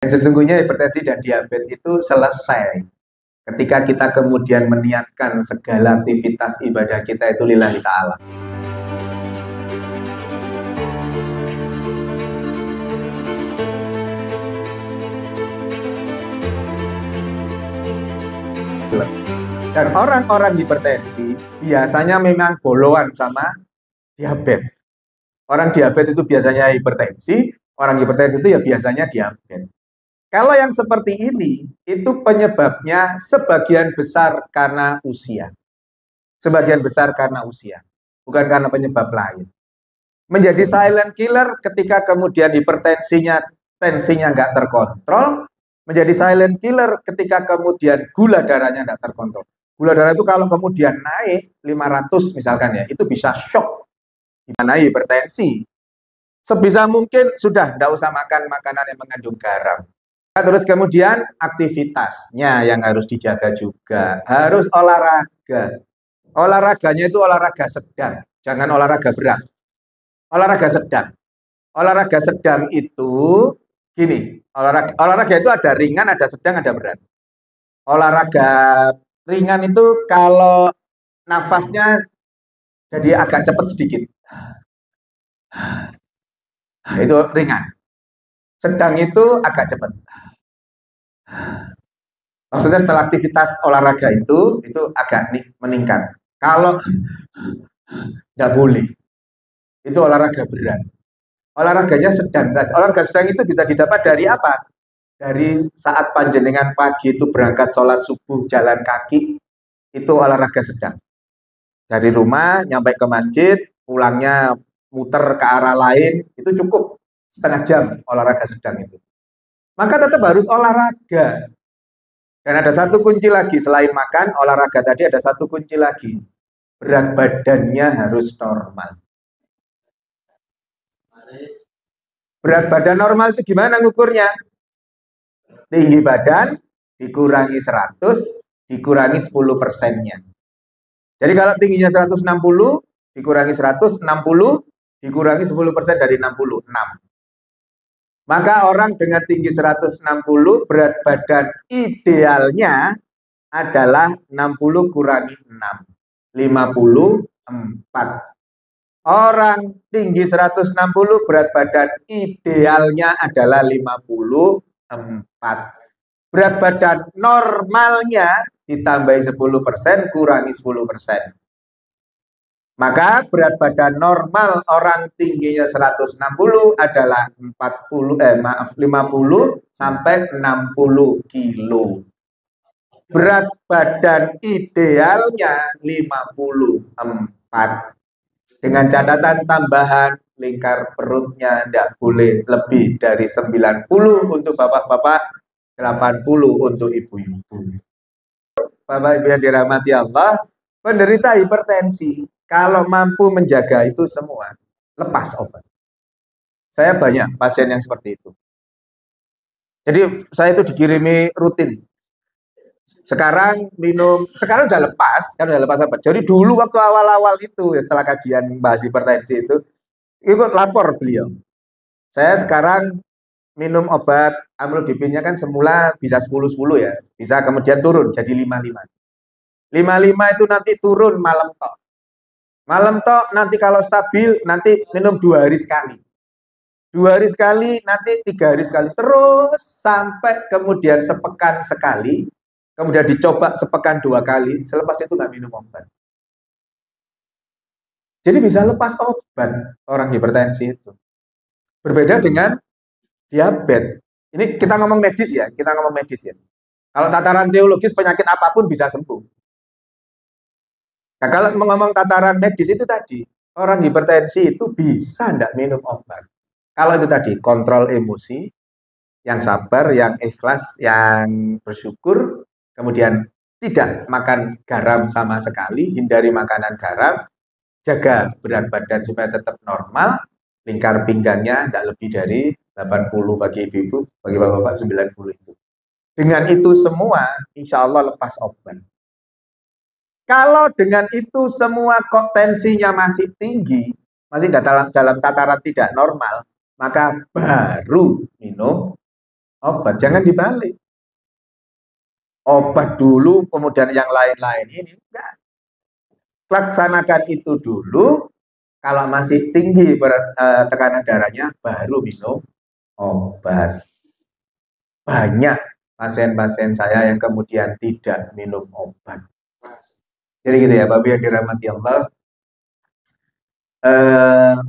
Sesungguhnya hipertensi dan diabetes itu selesai ketika kita kemudian meniatkan segala aktivitas ibadah kita itu lillahi ta'ala. Dan orang-orang hipertensi biasanya memang boloan sama diabetes. Orang diabetes itu biasanya hipertensi, orang hipertensi itu ya biasanya diabetes. Kalau yang seperti ini, itu penyebabnya sebagian besar karena usia. Sebagian besar karena usia, bukan karena penyebab lain. Menjadi silent killer ketika kemudian tensinya nggak terkontrol, menjadi silent killer ketika kemudian gula darahnya nggak terkontrol. Gula darah itu kalau kemudian naik 500 misalkan ya, itu bisa shock. Gimana hipertensi? Sebisa mungkin sudah tidak usah makan makanan yang mengandung garam. Terus kemudian aktivitasnya yang harus dijaga juga. Harus olahraga. Olahraganya itu olahraga sedang, jangan olahraga berat. Olahraga sedang. Olahraga sedang itu gini, olahraga itu ada ringan, ada sedang, ada berat. Olahraga ringan itu kalau nafasnya jadi agak cepat sedikit. Itu ringan. Sedang itu agak cepat. Maksudnya setelah aktivitas olahraga itu agak meningkat. Kalau nggak boleh, itu olahraga berat. Olahraganya sedang saja. Olahraga sedang itu bisa didapat dari apa? Dari saat panjenengan pagi itu berangkat sholat subuh jalan kaki, itu olahraga sedang. Dari rumah nyampe ke masjid, pulangnya muter ke arah lain, itu cukup setengah jam olahraga sedang itu. Maka tetap harus olahraga. Dan ada satu kunci lagi, selain makan, olahraga tadi ada satu kunci lagi. Berat badannya harus normal. Berat badan normal itu gimana ngukurnya? Tinggi badan dikurangi 100, dikurangi 10%-nya. Jadi kalau tingginya 160, dikurangi 100, 60, dikurangi 10% dari 60, 6. Maka orang dengan tinggi 160, berat badan idealnya adalah 60 kurangi 6, 54. Orang tinggi 160, berat badan idealnya adalah 54. Berat badan normalnya ditambahi 10%, kurangi 10%. Maka berat badan normal orang tingginya 160 adalah 50 sampai 60 kilo. Berat badan idealnya 54. Dengan catatan tambahan, lingkar perutnya tidak boleh lebih dari 90 untuk bapak-bapak, 80 untuk ibu-ibu. Bapak Ibu yang dirahmati Allah, penderita hipertensi, kalau mampu menjaga itu semua, lepas obat. Saya banyak pasien yang seperti itu. Jadi saya itu dikirimi rutin. Sekarang sekarang udah lepas, obat. Jadi dulu waktu awal-awal itu, ya setelah kajian bahas hipertensi itu ikut lapor beliau. Saya sekarang minum obat amlodipinnya kan semula bisa 10-10 ya, bisa kemudian turun jadi 5-5. 5-5 itu nanti turun malam tok. Malam tok nanti kalau stabil nanti minum 2 hari sekali. 2 hari sekali, nanti 3 hari sekali, terus sampai kemudian sepekan sekali. Kemudian dicoba sepekan 2 kali, selepas itu nggak minum obat. Jadi bisa lepas obat orang hipertensi itu. Berbeda dengan diabetes. Ini kita ngomong medis ya, Kalau tataran teologis penyakit apapun bisa sembuh. Nah, kalau ngomong tataran medis itu tadi, orang hipertensi itu bisa nggak minum obat. Kalau itu tadi, kontrol emosi, yang sabar, yang ikhlas, yang bersyukur, kemudian tidak makan garam sama sekali, hindari makanan garam, jaga berat badan supaya tetap normal, lingkar pinggangnya tidak lebih dari 80 bagi ibu-ibu, bagi bapak-bapak 90 itu. Dengan itu semua, insya Allah lepas obat. Kalau dengan itu semua kok tensinya masih tinggi, masih dalam tataran tidak normal, maka baru minum obat. Jangan dibalik. Obat dulu, kemudian yang lain-lain ini. Enggak. Laksanakan itu dulu. Kalau masih tinggi tekanan darahnya, baru minum obat. Banyak pasien-pasien saya yang kemudian tidak minum obat. Jadi gitu ya, Bapak yang dirahmati Allah.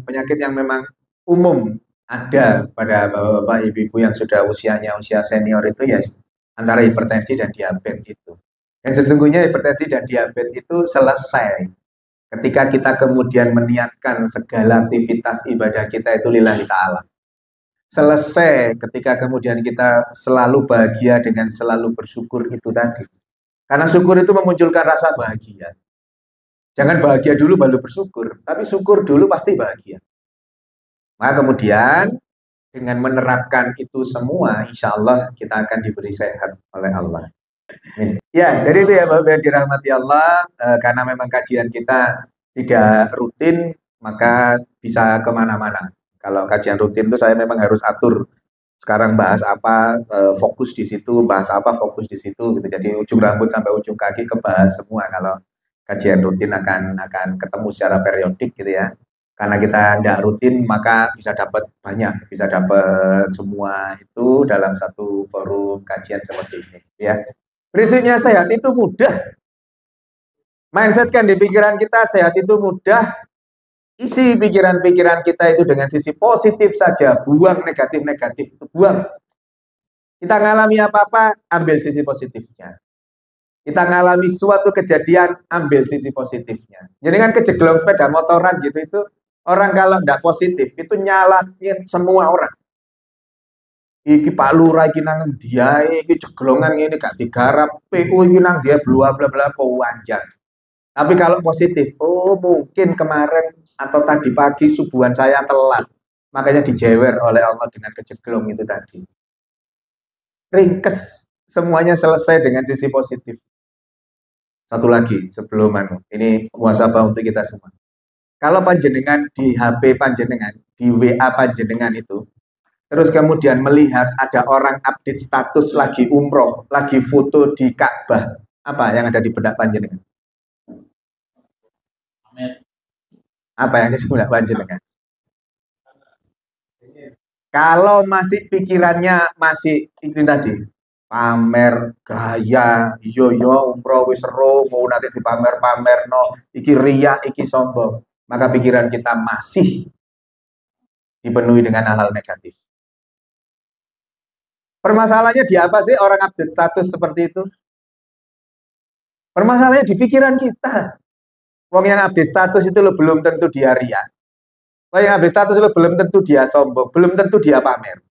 Penyakit yang memang umum ada pada bapak-bapak, ibu-ibu yang sudah usia senior itu ya antara hipertensi dan diabetes itu. Dan sesungguhnya hipertensi dan diabetes itu selesai ketika kita kemudian meniatkan segala aktivitas ibadah kita itu lillahi ta'ala. Selesai ketika kemudian kita selalu bahagia dengan selalu bersyukur itu tadi. Karena syukur itu memunculkan rasa bahagia. Jangan bahagia dulu baru bersyukur, tapi syukur dulu pasti bahagia. Maka kemudian dengan menerapkan itu semua, insya Allah kita akan diberi sehat oleh Allah. Ya, jadi itu ya Bapak yang dirahmati Allah, karena memang kajian kita tidak rutin, maka bisa kemana-mana. Kalau kajian rutin itu saya memang harus atur. Sekarang bahas apa, fokus di situ, bahas apa, fokus di situ, gitu. Jadi ujung rambut sampai ujung kaki kebahas semua. Kalau kajian rutin akan ketemu secara periodik gitu ya. Karena kita tidak rutin, maka bisa dapat banyak, bisa dapat semua itu dalam satu forum kajian seperti ini. Ya, prinsipnya sehat itu mudah. Mindset kan di pikiran kita sehat itu mudah. Isi pikiran-pikiran kita itu dengan sisi positif saja. Buang negatif-negatif itu, buang. Kita ngalami apa-apa, ambil sisi positifnya. Kita ngalami suatu kejadian, ambil sisi positifnya. Jadi kan kejeglong sepeda motoran gitu itu, orang kalau tidak positif, itu nyalahin semua orang. Iki Pak Lurah iki nang dia iki jeglongan ini gak digarap, PU iki nang dia bla bla bla panjang. Tapi kalau positif, oh mungkin kemarin atau tadi pagi subuhan saya telat. Makanya dijewer oleh Allah dengan kejeglong itu tadi. Ringkes, semuanya selesai dengan sisi positif. Satu lagi sebelum ini muhasabah untuk kita semua. Kalau panjenengan di HP panjenengan, di WA panjenengan itu, terus kemudian melihat ada orang update status lagi umroh, lagi foto di Ka'bah, apa yang ada di benak panjenengan? Apa yang ada di benak panjenengan? Kalau masih pikirannya masih itu tadi, pamer gaya, yo umroh wis seru, mau nanti dipamer-pamer no, iki ria, iki sombong, maka pikiran kita masih dipenuhi dengan hal-hal negatif. Permasalahannya di apa sih orang update status seperti itu? Permasalahannya di pikiran kita. Wong yang update status itu lo belum tentu dia ria. Wong yang update status lo belum tentu dia sombong, belum tentu dia pamer.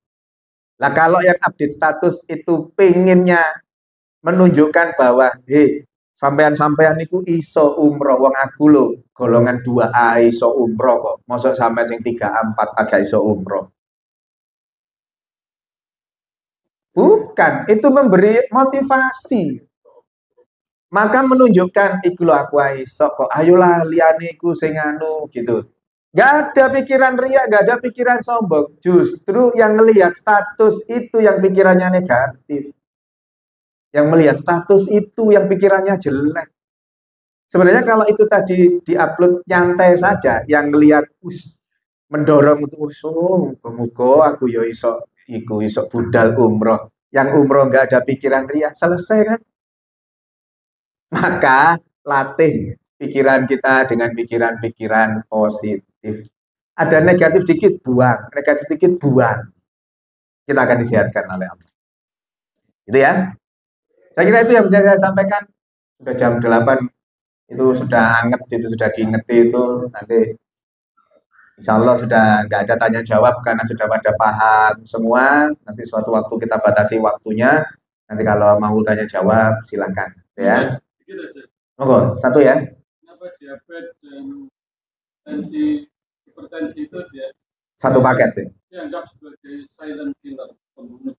Nah kalau yang update status itu pengennya menunjukkan bahwa, hei, sampean-sampean niku iso umroh, wong aku lo golongan 2A iso umroh kok. Mosok sampean sing 3A 4 agak iso umroh. Bukan, itu memberi motivasi. Maka menunjukkan iku lho aku iso kok. Ayolah liyane iku sing anu gitu. Gak ada pikiran ria, gak ada pikiran sombong. Justru yang melihat status itu yang pikirannya negatif. Yang melihat status itu yang pikirannya jelek. Sebenarnya kalau itu tadi diupload nyantai saja, yang melihat mendorong untuk muga aku yo iso iku iso budal umroh. Yang umroh nggak ada pikiran ria, selesai kan? Maka latih pikiran kita dengan pikiran-pikiran positif. Ada negatif dikit buang, negatif dikit buang. Kita akan disehatkan oleh Allah. Gitu ya. Saya kira itu yang bisa saya sampaikan. Sudah jam 8 itu sudah anget, itu sudah diingeti itu nanti insya Allah sudah nggak ada tanya jawab karena sudah pada paham semua. Nanti suatu waktu kita batasi waktunya. Nanti kalau mau tanya jawab silakan ya. Monggo, satu ya. Kenapa diabetes dan tensi hipertensi itu dia satu paket ya? Dianggap sebagai silent killer, pembunuh.